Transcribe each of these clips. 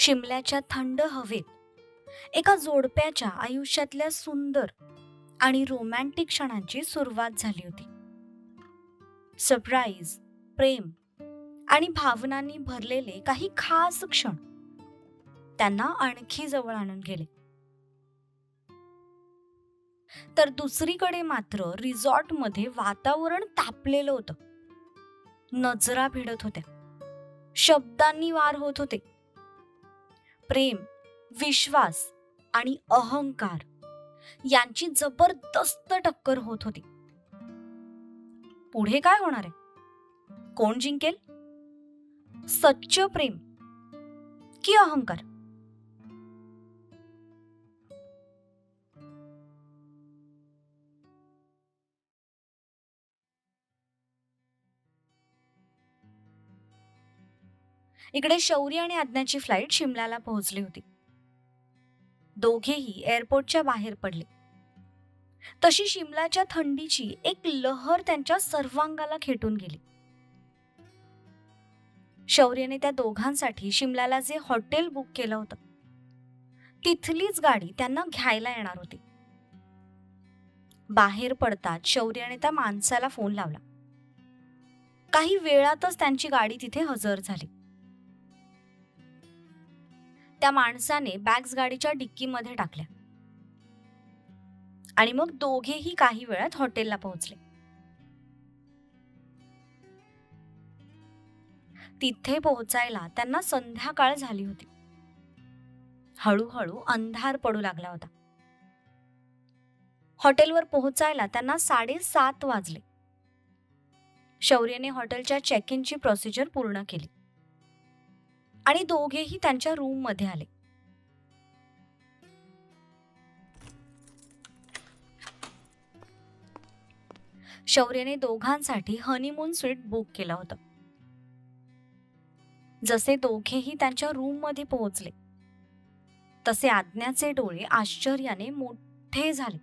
शिमल्याच्या थंड हवेत एका जोडप्याच्या आयुष्यातल्या सुंदर आणि रोमॅन्टिक क्षणांची सुरुवात झाली होती. सरप्राईज, प्रेम आणि भावनांनी भरलेले काही खास क्षण त्यांना आणखी जवळ आणून गेले. तर दुसरीकडे मात्र रिसॉर्टमध्ये वातावरण तापलेलं होतं. नजरा भिडत होत्या, शब्दांनी वार होत होते. प्रेम, विश्वास आणि अहंकार यांची जबरदस्त टक्कर होत होती. पुढे काय होणार आहे? कोण जिंकेल? सच्च प्रेम की अहंकार? इकडे शौर्य आणि आज्ञाची फ्लाईट शिमल्याला पोहोचली होती. दोघेही एअरपोर्टच्या बाहेर पडले. तशी शिमलाच्या थंडीची एक लहर त्यांच्या सर्वांगाला खेटून गेली. शौर्यने त्या दोघांसाठी शिमल्याला जे हॉटेल बुक केलं होतं तिथलीच गाडी त्यांना घ्यायला येणार होती. बाहेर पडताच शौर्याने त्या माणसाला फोन लावला. काही वेळातच त्यांची गाडी तिथे हजर झाली. त्या माणसाने बॅग्स गाडीच्या डिक्कीमध्ये टाकल्या आणि मग दोघेही काही वेळात हॉटेलला पोहोचले. तिथे पोहोचायला त्यांना संध्याकाळ झाली होती. हळूहळू अंधार पडू लागला होता. हॉटेलवर पोहोचायला त्यांना 7:30 वाजले. शौर्यने हॉटेलच्या चेक इनची प्रोसिजर पूर्ण केली आणि दोघेही त्यांच्या रूम मध्ये आले. शौर्यने दोघांसाठी हनीमून स्वीट बुक केलं होतं. जसे दोघेही त्यांच्या रूम मध्ये पोहोचले तसे आज्ञाचे डोळे आश्चर्याने मोठे झाले.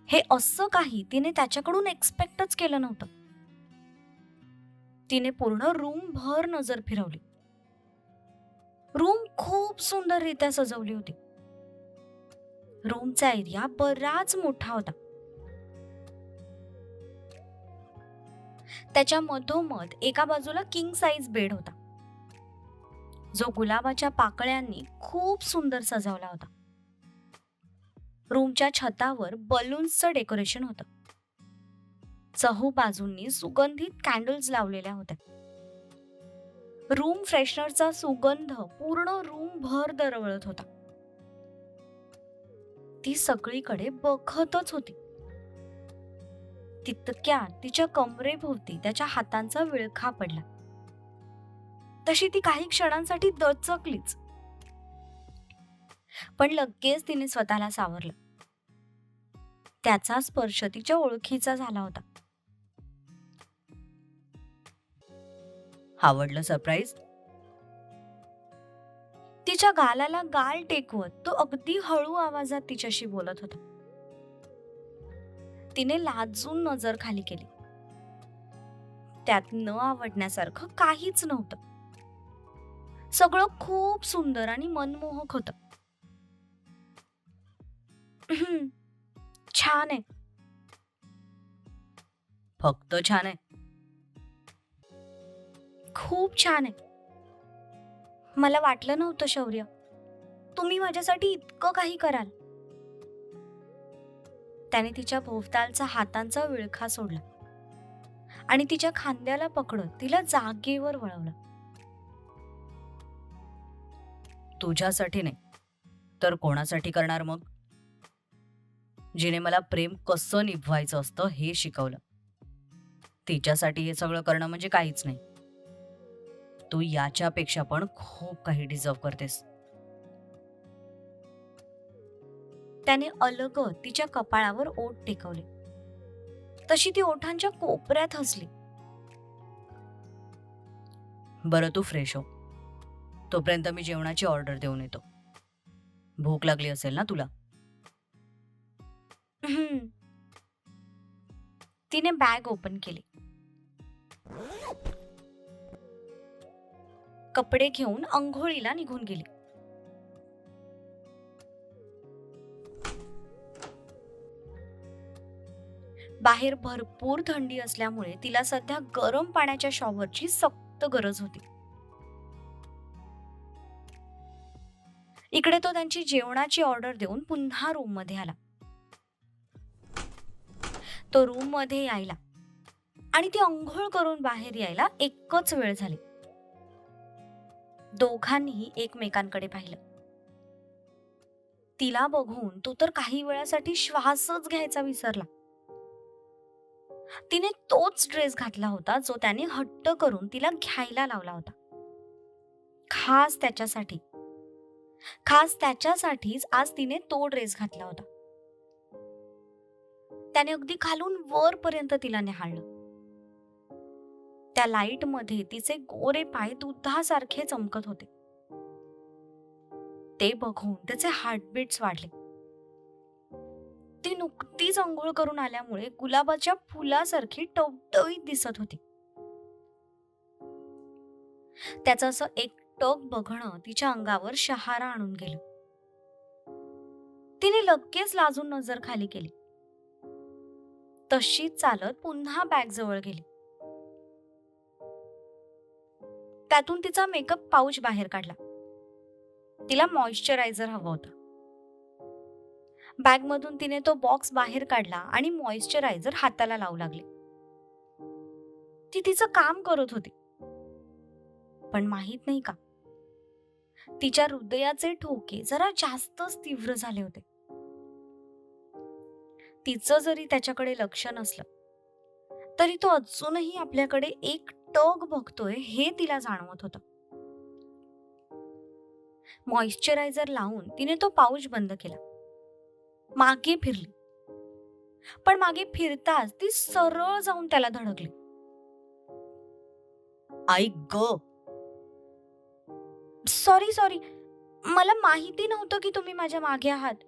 हे असं काही तिने त्याच्याकडून एक्सपेक्टच केलं नव्हतं. तिने पूर्ण रूम भर नजर फिरवली. रूम खूप सुंदररित्या सजवली होती. रूमचा एरिया बराच मोठा होता. त्याच्या मधोमध एका बाजूला किंग साइज बेड होता जो गुलाबाच्या पाकळ्यांनी खूप सुंदर सजवला होता. रूमच्या छतावर बलून्सचं डेकोरेशन होतं. चहूबाजूंनी सुगंधित कॅन्डल्स लावलेल्या होत्या. रूम फ्रेशनरचा सुगंध पूर्ण रूम भर दरवळत होता. ती सगळीकडे बघतच होती. तितक्यात तिच्या कमरेभोवती त्याच्या हातांचा विळखा पडला. तशी ती काही क्षणांसाठी दचकलीच, पण लगेच तिने स्वतःला सावरलं. त्याचा स्पर्श तिच्या ओळखीचा झाला होता. आवडलं सरप्राईज? तिच्या गालाला गाल टेकवत तो अगदी हळू आवाजात तिच्याशी बोलत होता. तिने लाजून नजर खाली केली. त्यात न आवडण्यासारखं काहीच नव्हतं. सगळं खूप सुंदर आणि मनमोहक होतं. छान आहे. फक्त छान आहे? खूप छान आहे. मला वाटलं नव्हतं शौर्य, तुम्ही माझ्यासाठी इतकं काही कराल. त्याने तिच्या भोवतालचा हातांचा विळखा सोडला आणि तिच्या खांद्याला पकडत तिला जागेवर वळवलं. तुझ्यासाठी नाही तर कोणासाठी करणार मग? जिने मला प्रेम कसं निभवायचं असतं हे शिकवलं. तिच्यासाठी हे सगळं करणं म्हणजे काहीच नाही. तू याच्यापेक्षा पण खूप काही डिझर्व करतेस. त्याने अलगद तिच्या कपाळावर ओठ टेकवले. तशी ती ओठांच्या कोपऱ्यात हसली. बरं तू फ्रेश हो, तोपर्यंत मी जेवणाची ऑर्डर देऊन येतो. भूक लागली असेल ना तुला? तिने बॅग ओपन केली. कपडे घेऊन अंघोळीला निघून गेली. बाहेर भरपूर थंडी असल्यामुळे तिला सध्या गरम पाण्याच्या शॉवरची सक्त गरज होती. इकडे तो त्यांची जेवणाची ऑर्डर देऊन पुन्हा रूम मध्ये आला. तो रूम मध्ये यायला आणि ती अंघोळ करून बाहेर यायला एकच वेळ झाली. दोघांनीही एकमेकांकडे पाहिलं. तिला बघून तो तर काही वेळासाठी श्वासच घ्यायचा विसरला. तिने तोच ड्रेस घातला होता जो त्याने हट्ट करून तिला घ्यायला लावला होता. खास त्याच्यासाठीच आज तिने तो ड्रेस घातला होता. त्याने अगदी खालून वरपर्यंत तिला निहाळलं. त्या लाईट मध्ये तिचे गोरे पाय दुधासारखे चमकत होते. ते बघून त्याचे हार्टबीट्स वाढले. ती नुकतीच अंघोळ करून आल्यामुळे गुलाबाच्या फुलासारखी टवटवीत दिसत होती. त्याचं असं एकटक बघणं तिच्या अंगावर शहारा आणून गेलं. तिने लगेच लाजून नजर खाली केली. तशीच चालत पुन्हा बॅग जवळ गेली. त्यातून तिचा मेकअप पाऊच बाहेर काढला. तिला मॉइश्चरायझर हवं होतं. बॅग मधून तिने तो बॉक्स बाहेर काढला आणि मॉइश्चरायझर हाताला लावू लागले. ती तिचं काम करत होती. पण माहित नाही का, तिच्या हृदयाचे ठोके जरा जास्तच तीव्र झाले होते. तिचं जरी त्याच्याकडे लक्ष नसलं तरी तो अजूनही आपल्याकडे एक टक बघतोय हे तिला जाणवत होतं. मॉइश्चरायझर लावून तिने तो पाऊच बंद केला. मागे फिरली, पण मागे फिरताच ती सरळ जाऊन त्याला धडकली. आई ग, सॉरी, मला माहिती नव्हतं की तुम्ही माझ्या मागे आहात.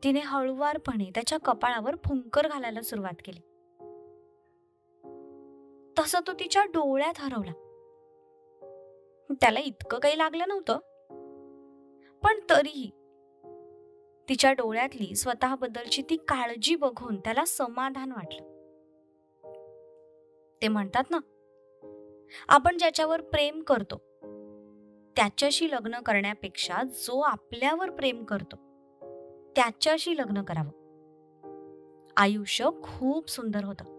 तिने हळुवारपणे त्याच्या कपाळावर फुंकर घालायला सुरुवात केली. तसं तो तिच्या डोळ्यात हरवला. त्याला इतकं काही लागलं नव्हतं, पण तरीही तिच्या डोळ्यातली स्वतःबद्दलची ती काळजी बघून त्याला समाधान वाटलं. ते म्हणतात ना, आपण ज्याच्यावर प्रेम करतो त्याच्याशी लग्न करण्यापेक्षा जो आपल्यावर प्रेम करतो त्याच्याशी लग्न करावं. आयुष्य खूप सुंदर होतं.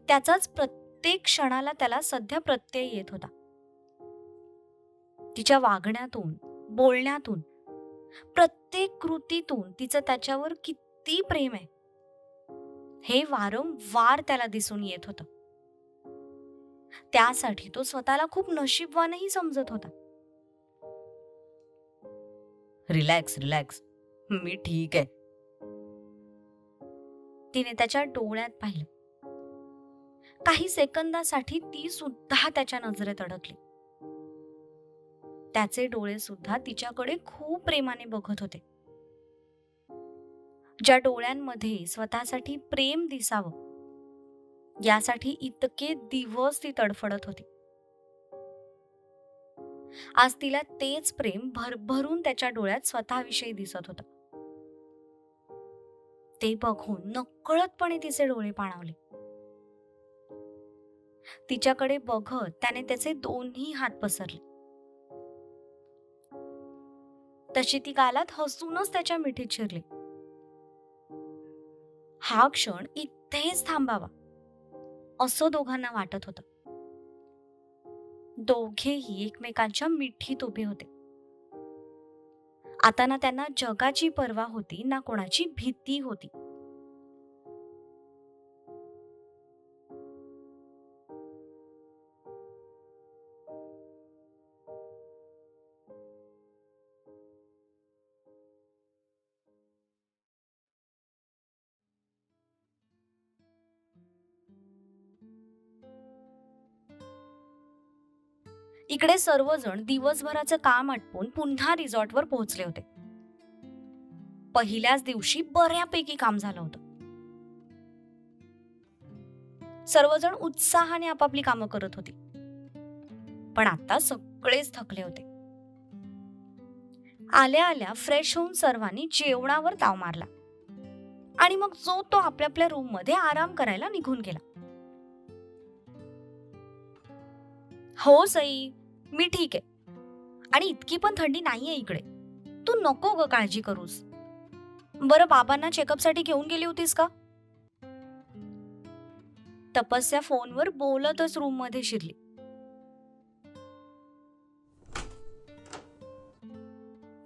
त्याचाच प्रत्येक क्षणाला त्याला सध्या प्रत्यय येत होता. तिच्या वागण्यातून, बोलण्यातून, प्रत्येक कृतीतून तिचं त्याच्यावर किती प्रेम आहे हे वारंवार त्याला दिसून येत होतं. त्यासाठी तो स्वतःला खूप नशीबवानही समजत होता. रिलॅक्स, मी ठीक आहे. तिने त्याच्या डोळ्यात पाहिलं. काही सेकंदासाठी ती सुद्धा त्याच्या नजरेत अडकली. त्याचे डोळे सुद्धा तिच्याकडे खूप प्रेमाने बघत होते. ज्या डोळ्यांमध्ये स्वतःसाठी प्रेम दिसावं यासाठी इतके दिवस ती तडफडत होती. आज तिला तेच प्रेम भरभरून त्याच्या डोळ्यात स्वतःविषयी दिसत होतं. ते बघून नकळतपणे तिचे डोळे पाणावले. तिच्याकडे बघत त्याने त्याचे दोन्ही हात पसरले. तशी ती गालात हसूनच त्याच्या मिठीत शिरली. हा क्षण इथेच थांबावा असं दोघांना वाटत होतं. दोघेही एकमेकांच्या मिठीत उभे होते. आता ना त्यांना जगाची पर्वा होती ना कोणाची भीती होती. इकडे सर्वजण दिवसभराचं काम आटपून पुन्हा रिसॉर्टवर पोहोचले होते. पहिल्याच दिवशी बऱ्यापैकी काम झालं होतं. सर्वजण उत्साहाने आपापली कामं करत होती. पण आता सगळेच थकले होते. आल्या आल्या फ्रेश होऊन सर्वांनी जेवणावर ताव मारला आणि मग जो तो आपल्या आपल्या रूम मध्ये आराम करायला निघून गेला. हो सई, मी ठीक आहे. आणि इतकी पण थंडी नाहीये इकडे. तू नको ग काळजी करूस. बरं, बाबांना चेकअप साठी घेऊन गेली होतीस का? तपस्या फोनवर बोलतच रूम मध्ये शिरली.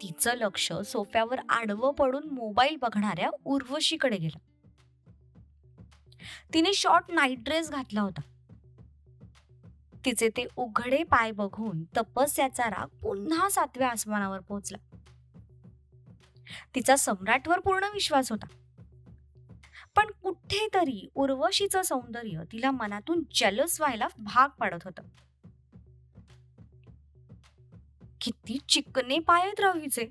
तिचं लक्ष सोफ्यावर आडवं पडून मोबाईल बघणाऱ्या उर्वशीकडे गेलं. तिने शॉर्ट नाईट ड्रेस घातला होता. तिचे ते उघडे पाय बघून तपस्याचा राग पुन्हा 7व्या आसमानावर पोहोचला. तिचा सम्राटवर पूर्ण विश्वास होता, पण कुठेतरी उर्वशीचं सौंदर्य तिला मनातून जेलस व्हायला भाग पाडत होतं. किती चिकने पाय आहेत रवीचे.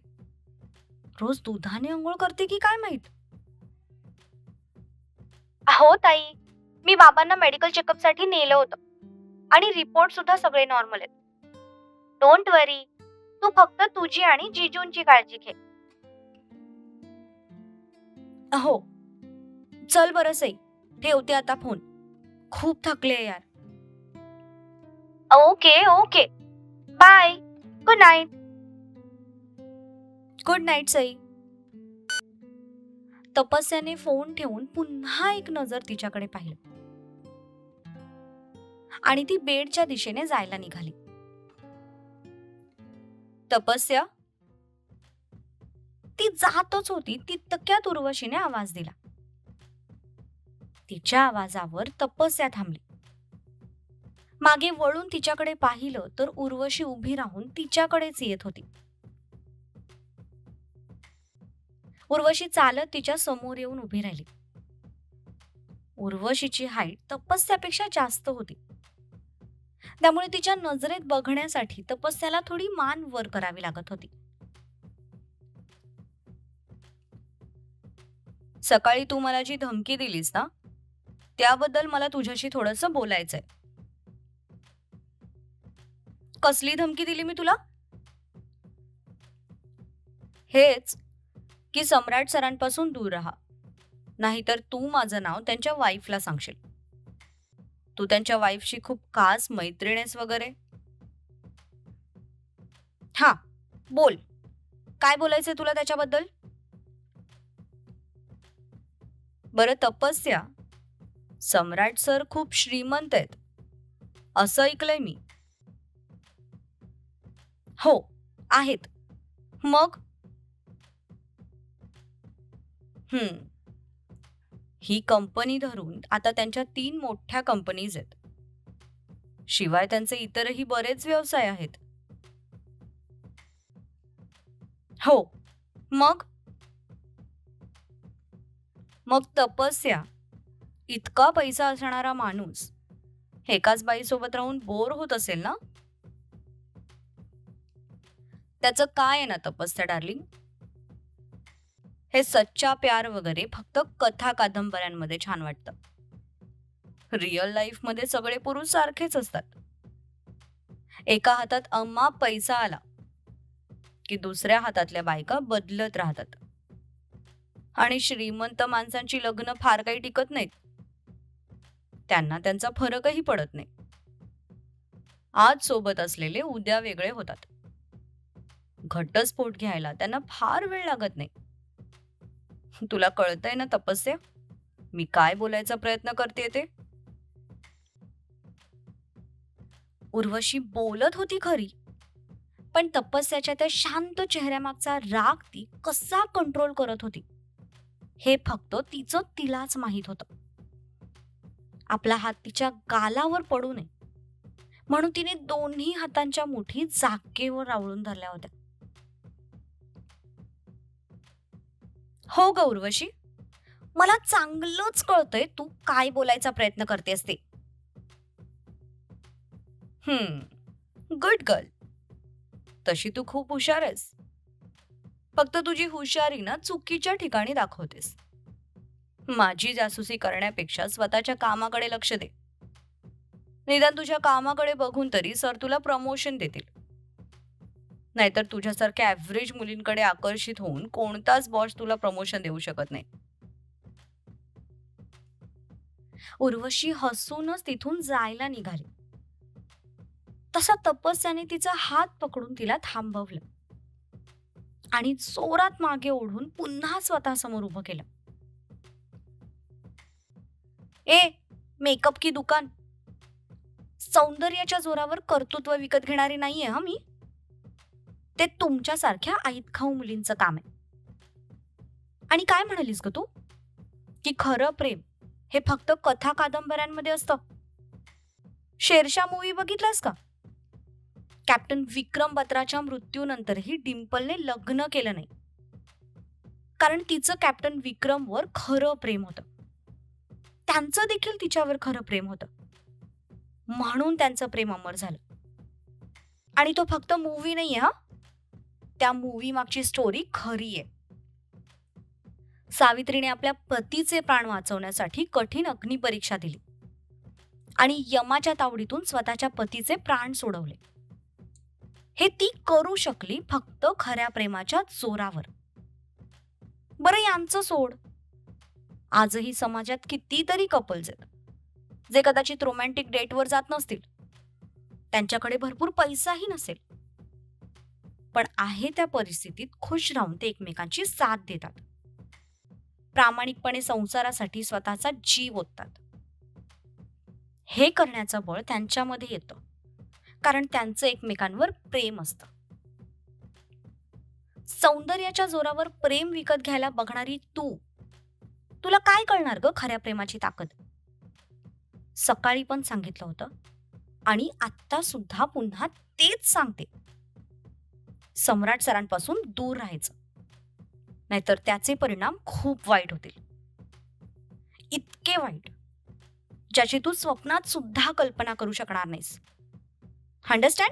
रोज दुधाने अंघोळ करते की काय माहित. हो ताई, मी बाबांना मेडिकल चेकअप साठी नेलं होतं आणि रिपोर्ट सुद्धा सगळे नॉर्मल आहेत. डोंट वरी, तू फक्त तुझी आणि जिजूंची काळजी घे. हो, चल बरं सई, ठेवते आता फोन. खूप थकले यार. Okay okay, bye, good night. Good night Sai. तपस्याने फोन ठेवून पुन्हा एक नजर तिच्याकडे पाहिलं आणि ती बेडच्या दिशेने जायला निघाली. तपस्या, ती जातच होती तितक्यात उर्वशीने आवाज दिला. तिच्या आवाजावर तपस्या थांबली. मागे वळून तिच्याकडे पाहिलं तर उर्वशी उभी राहून तिच्याकडेच येत होती. उर्वशी चालत तिच्या समोर येऊन उभी राहिली. उर्वशीची हाईट तपस्यापेक्षा जास्त होती, त्यामुळे तिच्या नजरेत बघण्यासाठी तपस्याला थोडी मान वर करावी लागत होती. सकाळी तू मला जी धमकी दिलीस ना, त्याबद्दल मला तुझ्याशी थोडंसं बोलायचंय. कसली धमकी दिली मी तुला? हेच की सम्राट सरांपासून दूर राहा, नाहीतर तू माझं नाव त्यांच्या वाईफला सांगशील. तू त्यांच्या वाईफशी खूप खास मैत्रीण वगैरे. हा, बोल, काय बोलायचंय तुला त्याच्याबद्दल? बरं तपस्या, सम्राट सर खूप श्रीमंत आहेत असं ऐकलंय मी. हो आहेत. मग ही कंपनी धरून आता त्यांच्या 3 मोठ्या कंपनीज आहेत. शिवाय त्यांचे इतरही बरेच व्यवसाय आहेत. हो, मग मग तपस्या, इतका पैसा असणारा माणूस एकाच बाईसोबत राहून बोर होत असेल ना? त्याचं काय आहे ना तपस्या डार्लिंग. हे सच्चा प्यार वगैरे फक्त कथा कादंबऱ्यांमध्ये छान वाटतं. रिअल लाईफ मध्ये सगळे पुरुष सारखेच असतात. एका हातात अम्मा पैसा आला की दुसऱ्या हातातल्या बायका बदलत राहतात. आणि श्रीमंत माणसांची लग्न फार काही टिकत नाहीत. त्यांना त्यांचा फरकही पडत नाही. आज सोबत असलेले उद्या वेगळे होतात. घटस्फोट घ्यायला त्यांना फार वेळ लागत नाही. तुला कळतंय ना तपस्या, मी काय बोलायचा प्रयत्न करते ते? उर्वशी बोलत होती खरी, पण तपस्याच्या त्या शांत चेहऱ्यामागचा राग ती कसा कंट्रोल करत होती हे फक्त तिलाच माहित होतं. आपला हात तिच्या गालावर पडू नये म्हणून तिने दोन्ही हातांच्या मुठी जागेवर रावळून धरल्या होत्या. हो ग उर्वशी, मला चांगलंच कळतंय तू काय बोलायचा प्रयत्न करतेस ते. Good girl. तशी तू खूप हुशार आहेस. फक्त तुझी हुशारी ना चुकीच्या ठिकाणी दाखवतेस. माझी जासूसी करण्यापेक्षा स्वतःच्या कामाकडे लक्ष दे. निदान तुझ्या कामाकडे बघून तरी सर तुला प्रमोशन देतील. नाहीतर तुझ्यासारख्या ॲव्हरेज मुलींकडे आकर्षित होऊन कोणताच बॉस तुला प्रमोशन देऊ शकत नाही. उर्वशी हसूनच तिथून जायला निघाली. तसा तपस्याने तिचा हात पकडून तिला थांबवलं आणि जोरात मागे ओढून पुन्हा स्वतःसमोर उभं केलं. ए, मेकअप की दुकान? सौंदर्याच्या जोरावर कर्तृत्व विकत घेणारी नाहीये हा मी. ते तुमच्यासारख्या आईत खाऊ मुलींचं काम आहे. आणि काय म्हणालीस ग तू, की खरं प्रेम हे फक्त कथा कादंबऱ्यांमध्ये असतं? शेरशाह मूवी बघितलास का? कॅप्टन विक्रम बत्राच्या मृत्यूनंतरही डिम्पलने लग्न केलं नाही, कारण तिचं कॅप्टन विक्रमवर खरं प्रेम होतं. त्यांचं देखील तिच्यावर खरं प्रेम होतं, म्हणून त्यांचं प्रेम अमर झालं. आणि तो फक्त मूवी नाहीये हा, त्या मूवी मागची स्टोरी खरी आहे. सावित्रीने आपल्या पतीचे प्राण वाचवण्यासाठी कठीण अग्निपरीक्षा दिली आणि यमाच्या तावडीतून स्वतःच्या पतीचे प्राण सोडवले. हे ती करू शकली फक्त खऱ्या प्रेमाच्या जोरावर. बरं, यांचं सोड. आजही समाजात कितीतरी कपल्स आहेत जे कदाचित रोमॅन्टिक डेटवर जात नसतील, त्यांच्याकडे भरपूर पैसाही नसेल, पण आहे त्या परिस्थितीत खुश राहून ते एकमेकांची साथ देतात, प्रामाणिकपणे संसारासाठी स्वतःचा जीव ओततात. हे करण्याचं बळ त्यांच्यामध्ये येतं, कारण त्यांचं एकमेकांवर प्रेम असतं. सौंदर्याच्या जोरावर प्रेम विकत घ्यायला बघणारी तुला काय कळणार ग खऱ्या प्रेमाची ताकद? सकाळी पण सांगितलं होतं आणि आत्ता सुद्धा पुन्हा तेच सांगते. सम्राट सरांपासून दूर राहायचं, नाहीतर त्याचे परिणाम खूप वाईट होतील. इतके वाईट ज्याची तू स्वप्नात सुद्धा कल्पना करू शकणार नाहीस. अंडरस्टँड?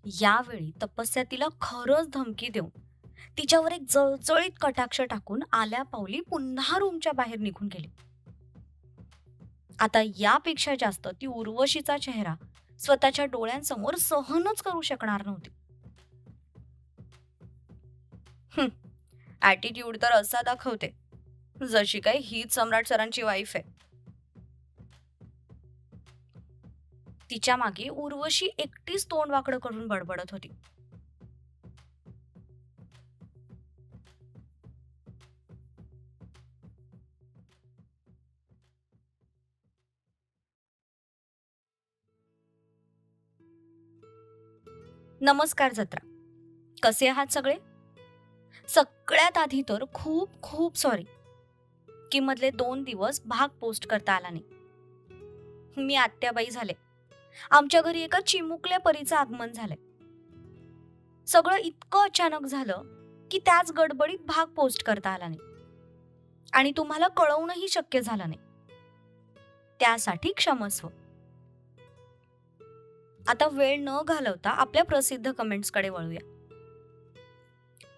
यावेळी तपस्या तिला खरंच धमकी देऊन तिच्यावर एक जळजळीत कटाक्ष टाकून आल्या पावली पुन्हा रूमच्या बाहेर निघून गेली. आता यापेक्षा जास्त ती उर्वशीचा चेहरा स्वतःच्या डोळ्यांसमोर सहनच करू शकणार नव्हती. ॲटिट्यूड तर असा दाखवते जशी काही हीच सम्राट सरांची वाईफ आहे. तिच्या मागे उर्वशी एकटीच तोंड वाकडं करून बडबडत होती. नमस्कार जत्रा, कसे आहात सगळे? सगळ्यात आधी तर खूप खूप सॉरी की मधले 2 दिवस भाग पोस्ट करता आला नाही. मी आत्याबाई झाले. आमच्या घरी एका चिमुकल्या परीचं आगमन झालंय. सगळं इतकं अचानक झालं की त्याच गडबडीत भाग पोस्ट करता आला नाही आणि तुम्हाला कळवणंही शक्य झालं नाही. त्यासाठी क्षमस्व. आता वेळ न घालवता आपल्या प्रसिद्ध कमेंट्सकडे वळूया.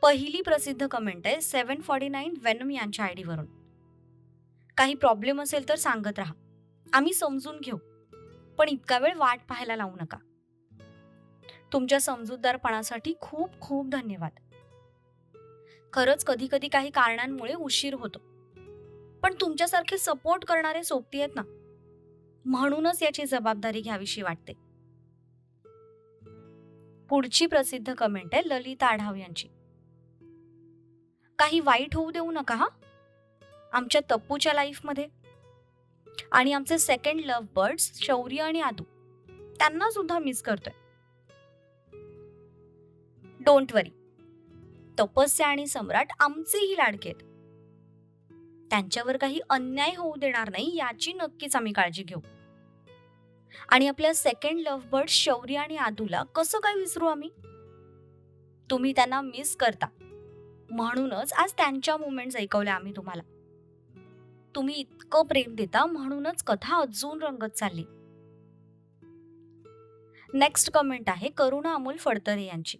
पहिली प्रसिद्ध कमेंट आहे 749 वेनम यांच्या आयडी वरून. काही प्रॉब्लेम असेल तर सांगत राहा, आम्ही समजून घेऊ, पण इतका वेळ वाट पाहायला लावू नका. तुमच्या समजूतदारपणासाठी खूप खूप धन्यवाद. खरंच कधी कधी काही कारणांमुळे उशीर होतो, पण तुमच्यासारखे सपोर्ट करणारे सोबती आहेत ना, म्हणूनच याची जबाबदारी घ्यावीशी वाटते. पुढची प्रसिद्ध कमेंट आहे ललिता आढाव यांची. काही वाईट होऊ देऊ नका हा आमच्या तप्पूच्या लाईफमध्ये. आणि आमचे सेकंड लव्ह बर्ड्स शौर्य आणि आदू, त्यांना सुद्धा मिस करतोय. डोंट वरी, तपस्या आणि सम्राट आमचेही लाडके आहेत. त्यांच्यावर काही अन्याय होऊ देणार नाही याची नक्कीच आम्ही काळजी घेऊ. आणि आपल्या सेकंड लव्ह बर्ड शौर्य आणि आदूला कसं काय विसरू आम्ही? तुम्ही त्यांना मिस करता, म्हणूनच आज त्यांच्या मुमेंट्स ऐकवल्या आम्ही तुम्हाला. तुम्ही इतकं प्रेम देता म्हणूनच कथा अजून रंगत चालली. नेक्स्ट कमेंट आहे करुणा अमोल फडतरे यांची.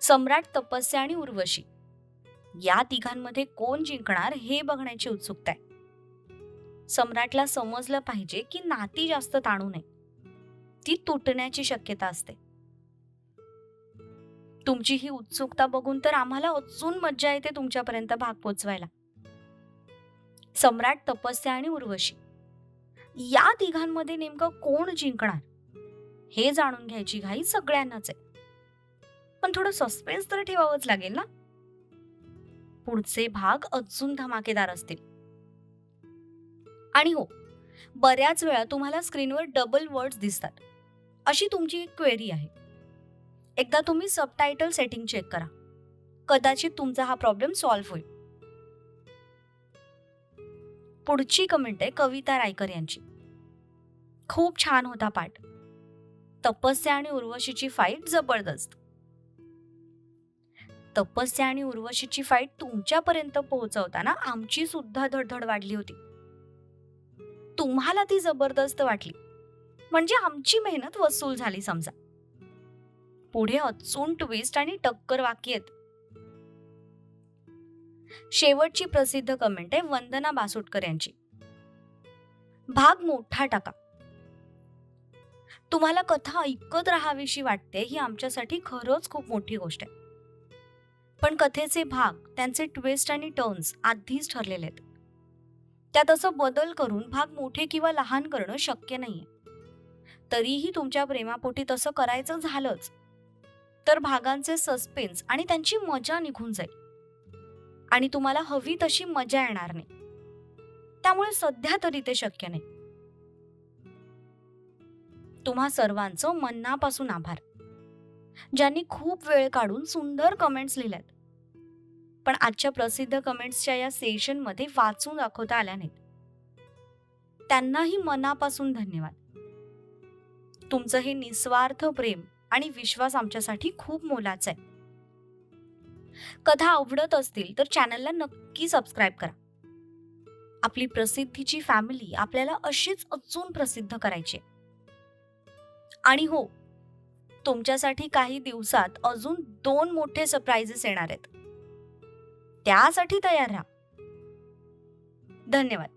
सम्राट, तपस्या आणि उर्वशी या तिघांमध्ये कोण जिंकणार हे बघण्याची उत्सुकता आहे. सम्राटला समजलं पाहिजे की नाती जास्त ताणू नये, ती तुटण्याची शक्यता असते. तुमची ही उत्सुकता बघून तर आम्हाला अजून मज्जा येते तुमच्यापर्यंत भाग पोचवायला. सम्राट, तपस्या आणि उर्वशी या तिघांमध्ये नेमकं कोण जिंकणार हे जाणून घ्यायची घाई सगळ्यांनाच आहे. पण थोडं सस्पेन्स तर ठेवावंच लागेल ना. पुढचे भाग अजून धमाकेदार असतील. आणि हो, बऱ्याच वेळा तुम्हाला स्क्रीनवर डबल वर्ड्स दिसतात. अशी तुमची एक क्वेरी आहे. एकदा तुम्ही सबटायटल सेटिंग चेक करा. कदाचित तुमचा हा प्रॉब्लेम सॉल्व्ह होईल. पुढची कमेंट आहे कविता रायकर यांची. खूप छान होता पाठ. तपस्या आणि उर्वशीची फाईट जबरदस्त. तपस्या आणि उर्वशीची फाईट तुमच्यापर्यंत पोहोचवताना आमची सुद्धा धडधड वाढली होती. तुम्हाला ती जबरदस्त वाटली म्हणजे आमची मेहनत वसूल झाली समजा. पुढे अचून ट्विस्ट आणि टक्कर वाक्य आहेत. शेवटची प्रसिद्ध कमेंट आहे वंदना बासुटकर यांची. भाग मोठा टाका. तुम्हाला कथा ऐकत राहावीशी वाटते ही आमच्यासाठी खरंच खूप मोठी गोष्ट आहे. पण कथेचे भाग, त्यांचे ट्विस्ट आणि टर्न्स आधीच ठरलेले आहेत. त्यात असं बदल करून भाग मोठे किंवा लहान करणं शक्य नाहीये. तरीही तुमच्या प्रेमापोटी तसं करायचं झालंच तर भागांचे सस्पेन्स आणि त्यांची मजा निघून जाईल आणि तुम्हाला हवी तशी मजा येणार नाही. त्यामुळे सध्या तरी ते शक्य नाही. तुम्हा सर्वांचं मनापासून आभार, ज्यांनी खूप वेळ काढून सुंदर कमेंट्स लिहिल्यात. पण आजच्या प्रसिद्ध कमेंट्सच्या या सेशनमध्ये वाचून दाखवता आल्या नाहीत. त्यांनाही मनापासून धन्यवाद. तुमचं हे निस्वार्थ प्रेम आणि विश्वास आमच्यासाठी खूप मोलाचा आहे. कथा आवडत असतील तर चॅनलला नक्की सबस्क्राईब करा. आपली प्रसिद्धीची फॅमिली आपल्याला अशीच अजून प्रसिद्ध करायची आहे. आणि हो, तुमच्यासाठी काही दिवसात अजून 2 मोठे सरप्राइजेस येणार आहेत. त्यासाठी तयार राहा. धन्यवाद.